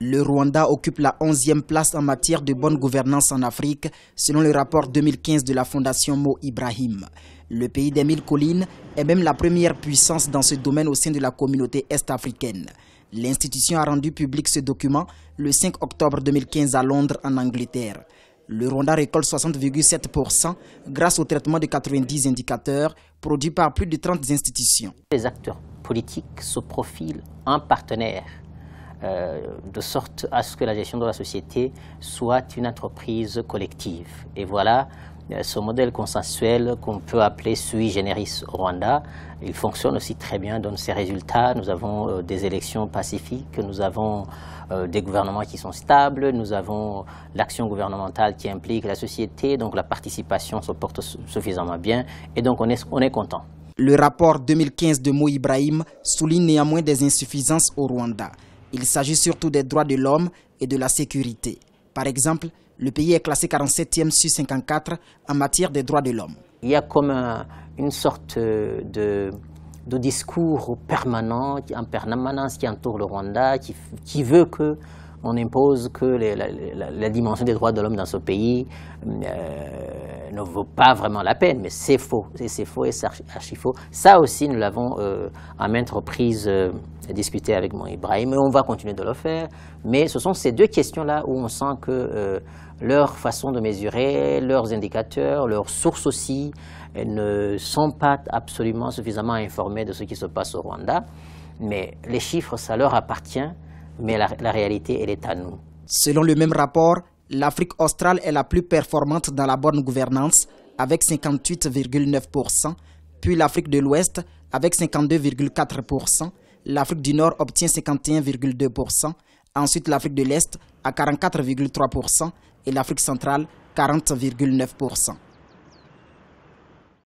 Le Rwanda occupe la 11e place en matière de bonne gouvernance en Afrique, selon le rapport 2015 de la Fondation Mo Ibrahim. Le pays des 1000 collines est même la première puissance dans ce domaine au sein de la communauté est-africaine. L'institution a rendu public ce document le 5 octobre 2015 à Londres, en Angleterre. Le Rwanda récolte 60,7% grâce au traitement de 90 indicateurs produits par plus de 30 institutions. Les acteurs politiques se profilent en partenaires de sorte à ce que la gestion de la société soit une entreprise collective. Et voilà ce modèle consensuel qu'on peut appeler sui generis au Rwanda. Il fonctionne aussi très bien, donne ses résultats. Nous avons des élections pacifiques, nous avons des gouvernements qui sont stables, nous avons l'action gouvernementale qui implique la société, donc la participation se porte suffisamment bien et donc on est content. Le rapport 2015 de Mo Ibrahim souligne néanmoins des insuffisances au Rwanda. Il s'agit surtout des droits de l'homme et de la sécurité. Par exemple, le pays est classé 47e sur 54 en matière des droits de l'homme. Il y a comme une sorte de discours permanent, en permanence qui entoure le Rwanda, qui veut qu'on impose que la dimension des droits de l'homme dans ce pays ne vaut pas vraiment la peine, mais c'est faux. C'est faux et c'est archi faux. Ça aussi, nous l'avons à maintes reprises discuté avec Mo Ibrahim et on va continuer de le faire. Mais ce sont ces deux questions-là où on sent que leur façon de mesurer, leurs indicateurs, leurs sources aussi, ne sont pas absolument suffisamment informés de ce qui se passe au Rwanda. Mais les chiffres, ça leur appartient, mais la réalité, elle est à nous. Selon le même rapport, l'Afrique australe est la plus performante dans la bonne gouvernance avec 58,9%, puis l'Afrique de l'Ouest avec 52,4%, l'Afrique du Nord obtient 51,2%, ensuite l'Afrique de l'Est à 44,3% et l'Afrique centrale 40,9%.